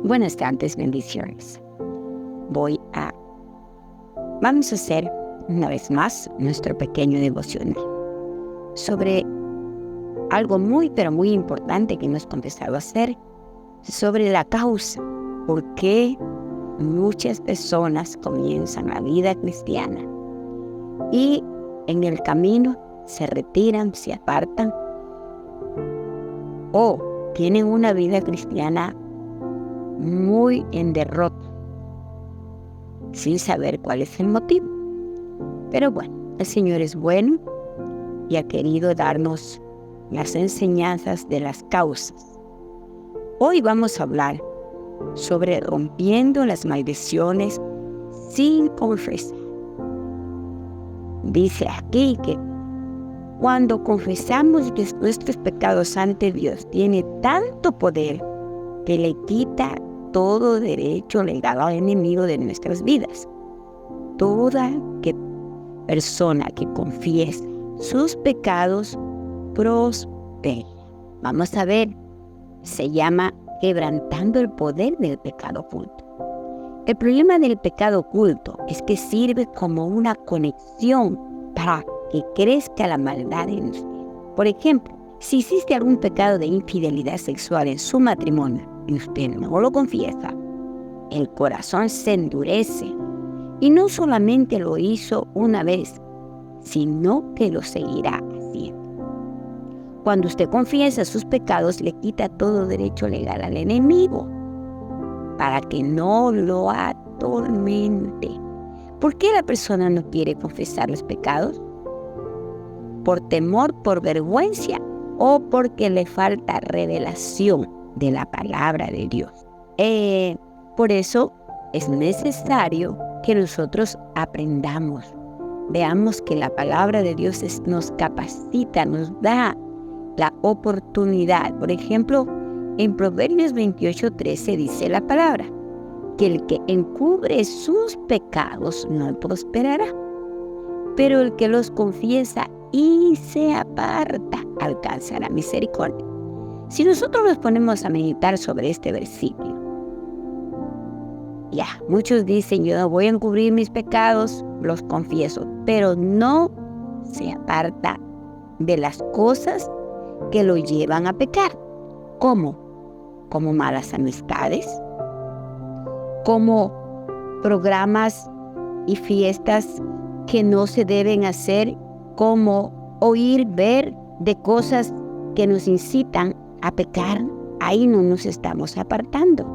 Buenas tardes, bendiciones. Vamos a hacer una vez más nuestro pequeño devocional sobre algo pero muy importante que hemos comenzado a hacer, sobre la causa, por qué muchas personas comienzan la vida cristiana y en el camino se retiran, se apartan o tienen una vida cristiana muy en derrota, sin saber cuál es el motivo. Pero bueno, el Señor es bueno y ha querido darnos las enseñanzas de las causas. Hoy vamos a hablar sobre rompiendo las maldiciones sin confesar. Dice aquí que cuando confesamos nuestros pecados ante Dios, tiene tanto poder que le quita todo derecho legal al enemigo de nuestras vidas. Toda persona que confiesa sus pecados prospera. Vamos a ver, se llama quebrantando el poder del pecado oculto. El problema del pecado oculto es que sirve como una conexión para que crezca la maldad en usted. Por ejemplo, si existe algún pecado de infidelidad sexual en su matrimonio y usted no lo confiesa, el corazón se endurece y no solamente lo hizo una vez, sino que lo seguirá haciendo. Cuando usted confiesa sus pecados, le quita todo derecho legal al enemigo para que no lo atormente. ¿Por qué la persona no quiere confesar los pecados? ¿Por temor, por vergüenza o porque le falta revelación de la palabra de Dios? Por eso es necesario que nosotros aprendamos. Veamos que la palabra de Dios nos capacita, nos da la oportunidad. Por ejemplo, en Proverbios 28:13 dice la palabra, que el que encubre sus pecados no prosperará, pero el que los confiesa y se aparta alcanzará misericordia. Si nosotros nos ponemos a meditar sobre este versículo, muchos dicen, yo no voy a encubrir mis pecados, los confieso, pero no se aparta de las cosas que lo llevan a pecar. ¿Cómo? Como malas amistades, como programas y fiestas que no se deben hacer, como oír, ver de cosas que nos incitan a pecar. Ahí no nos estamos apartando.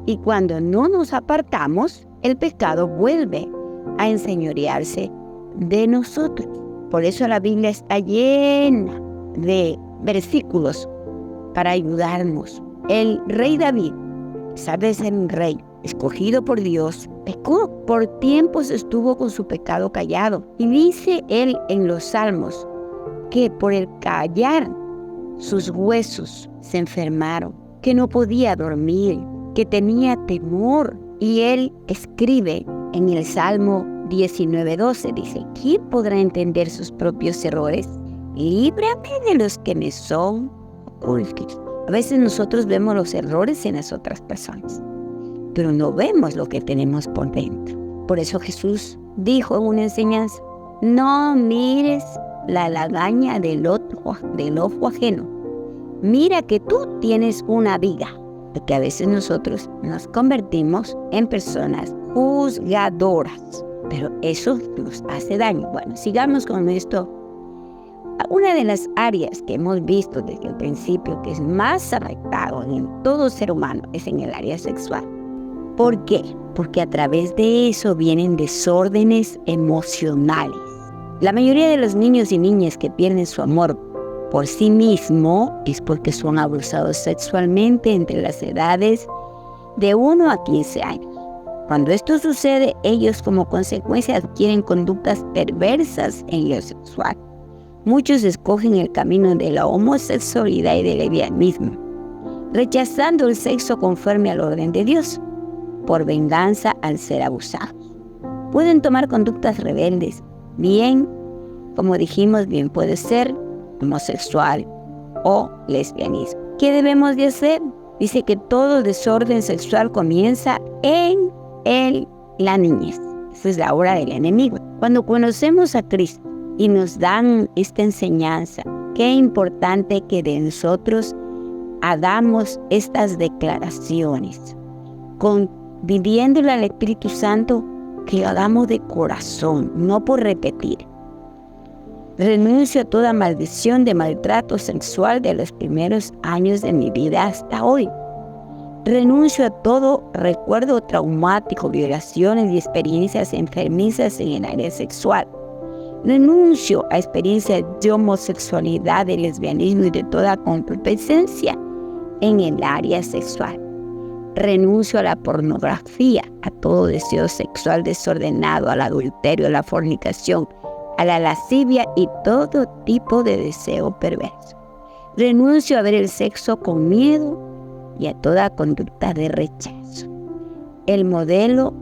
Y cuando no nos apartamos, el pecado vuelve a enseñorearse de nosotros. Por eso la Biblia está llena de versículos para ayudarnos. El rey David, a pesar de ser un rey escogido por Dios, pecó. Por tiempos estuvo con su pecado callado. Y dice él en los Salmos que por el callar sus huesos se enfermaron, que no podía dormir, que tenía temor. Y él escribe en el Salmo 19:12, dice, ¿quién podrá entender sus propios errores? Líbrame de los que me son ocultos. A veces nosotros vemos los errores en las otras personas, pero no vemos lo que tenemos por dentro. Por eso Jesús dijo en una enseñanza, no mires la lagaña del ojo ajeno. Mira que tú tienes una viga. Porque a veces nosotros nos convertimos en personas juzgadoras, pero eso nos hace daño. Bueno, sigamos con esto. Una de las áreas que hemos visto desde el principio que es más afectado en todo ser humano es en el área sexual. ¿Por qué? Porque a través de eso vienen desórdenes emocionales. La mayoría de los niños y niñas que pierden su amor por sí mismo es porque son abusados sexualmente entre las edades de 1 a 15 años. Cuando esto sucede, ellos como consecuencia adquieren conductas perversas en lo sexual. Muchos escogen el camino de la homosexualidad y del lesbianismo, rechazando el sexo conforme al orden de Dios, por venganza al ser abusados. Pueden tomar conductas rebeldes, bien, como dijimos, bien puede ser homosexual o lesbianismo. ¿Qué debemos de hacer? Dice que todo desorden sexual comienza en la niñez. Esa es la obra del enemigo. Cuando conocemos a Cristo y nos dan esta enseñanza, qué importante que de nosotros hagamos estas declaraciones, viviéndole al Espíritu Santo, que lo hagamos de corazón, no por repetir. Renuncio a toda maldición de maltrato sexual de los primeros años de mi vida hasta hoy. Renuncio a todo recuerdo traumático, violaciones y experiencias enfermizas en el área sexual. Renuncio a experiencias de homosexualidad, de lesbianismo y de toda concupiscencia en el área sexual. Renuncio a la pornografía, a todo deseo sexual desordenado, al adulterio, a la fornicación, a la lascivia y todo tipo de deseo perverso. Renuncio a ver el sexo con miedo y a toda conducta de rechazo. Del modelo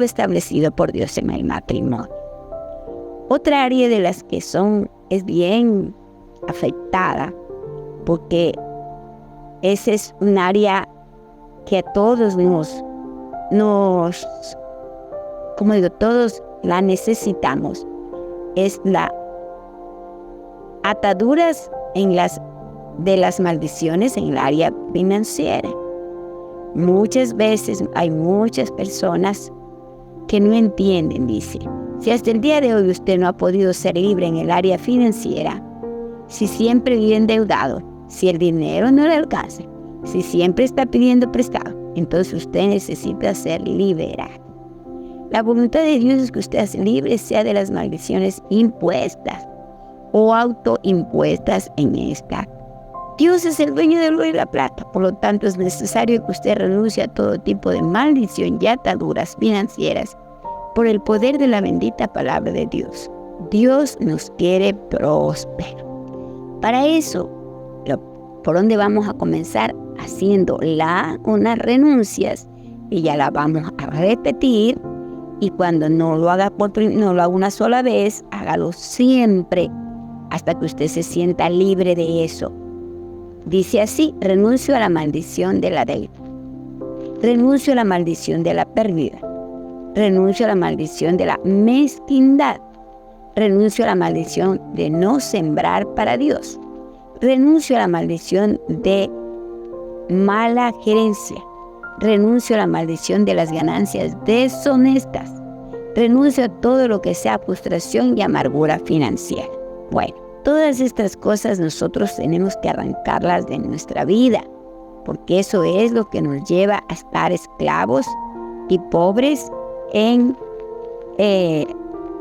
establecido por Dios en el matrimonio. Otra área de las que es bien afectada, porque esa es un área que a todos todos la necesitamos, es la ataduras de las maldiciones en el área financiera. Muchas veces hay muchas personas que no entienden, dice, si hasta el día de hoy usted no ha podido ser libre en el área financiera, si siempre vive endeudado, si el dinero no le alcanza, si siempre está pidiendo prestado, entonces usted necesita ser liberado. La voluntad de Dios es que usted sea libre, sea de las maldiciones impuestas o autoimpuestas en esta. Dios es el dueño del oro y la plata, por lo tanto es necesario que usted renuncie a todo tipo de maldición y ataduras financieras por el poder de la bendita palabra de Dios. Dios nos quiere prósperos. Para eso, ¿por dónde vamos a comenzar? Haciendo unas renuncias, y ya la vamos a repetir, y cuando no lo haga una sola vez, hágalo siempre, hasta que usted se sienta libre de eso. Dice así: renuncio a la maldición de la deuda, renuncio a la maldición de la pérdida, renuncio a la maldición de la mezquindad, renuncio a la maldición de no sembrar para Dios, renuncio a la maldición de mala gerencia, renuncio a la maldición de las ganancias deshonestas, renuncio a todo lo que sea frustración y amargura financiera. Bueno, todas estas cosas nosotros tenemos que arrancarlas de nuestra vida, porque eso es lo que nos lleva a estar esclavos y pobres en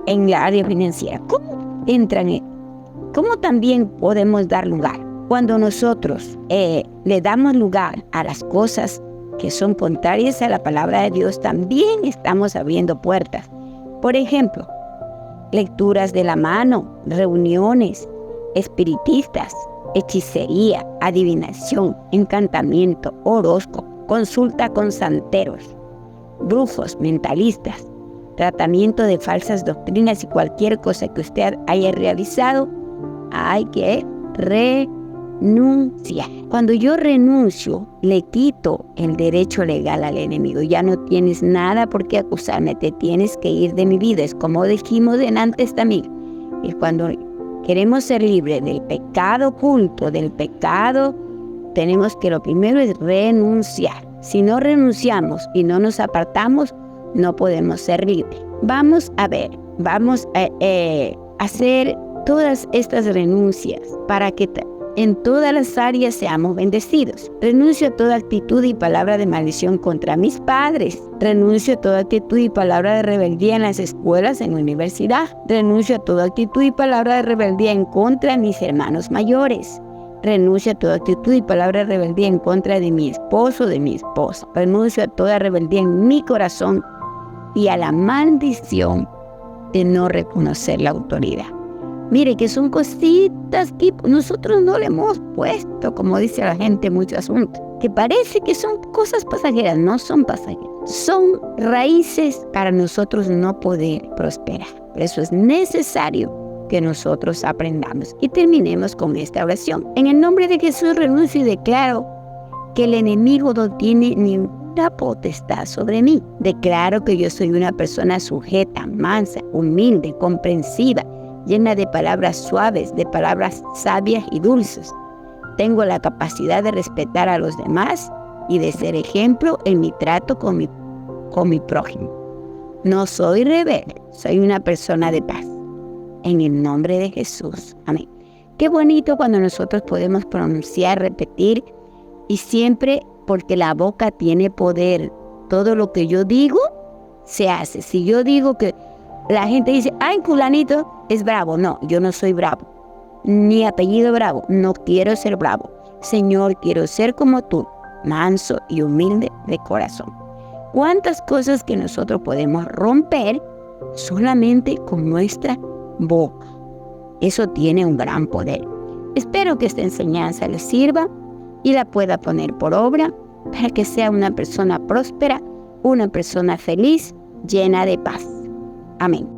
la área financiera. ¿Cómo también podemos dar lugar? Cuando nosotros le damos lugar a las cosas que son contrarias a la palabra de Dios, también estamos abriendo puertas. Por ejemplo, lecturas de la mano, reuniones espiritistas, hechicería, adivinación, encantamiento, horóscopo, consulta con santeros, brujos, mentalistas, tratamiento de falsas doctrinas y cualquier cosa que usted haya realizado, hay que renunciar. Cuando yo renuncio, le quito el derecho legal al enemigo. Ya no tienes nada por qué acusarme, te tienes que ir de mi vida. Es como dijimos antes también. Y cuando queremos ser libres del pecado oculto, del pecado, tenemos que lo primero es renunciar. Si no renunciamos y no nos apartamos, no podemos ser libres. Vamos a hacer todas estas renuncias para que en todas las áreas seamos bendecidos. Renuncio a toda actitud y palabra de maldición contra mis padres. Renuncio a toda actitud y palabra de rebeldía en las escuelas, en la universidad. Renuncio a toda actitud y palabra de rebeldía en contra de mis hermanos mayores. Renuncio a toda actitud y palabra de rebeldía en contra de mi esposo, de mi esposa. Renuncio a toda rebeldía en mi corazón y a la maldición de no reconocer la autoridad. Mire que son cositas que nosotros no le hemos puesto, como dice la gente, mucho asunto, que parece que son cosas pasajeras. No son pasajeras, son raíces para nosotros no poder prosperar. Por eso es necesario que nosotros aprendamos. Y terminemos con esta oración. En el nombre de Jesús renuncio y declaro que el enemigo no tiene ninguna potestad sobre mí. Declaro que yo soy una persona sujeta, mansa, humilde, comprensiva, llena de palabras suaves, de palabras sabias y dulces. Tengo la capacidad de respetar a los demás y de ser ejemplo en mi trato con mi prójimo. No soy rebelde, soy una persona de paz. En el nombre de Jesús. Amén. Qué bonito cuando nosotros podemos pronunciar, repetir, y siempre, porque la boca tiene poder. Todo lo que yo digo, se hace. Si yo digo que la gente dice, ay, fulanito es bravo. No, yo no soy bravo. Ni apellido bravo. No quiero ser bravo. Señor, quiero ser como tú, manso y humilde de corazón. ¿Cuántas cosas que nosotros podemos romper solamente con nuestra boca? Eso tiene un gran poder. Espero que esta enseñanza les sirva y la pueda poner por obra para que sea una persona próspera, una persona feliz, llena de paz. Amén.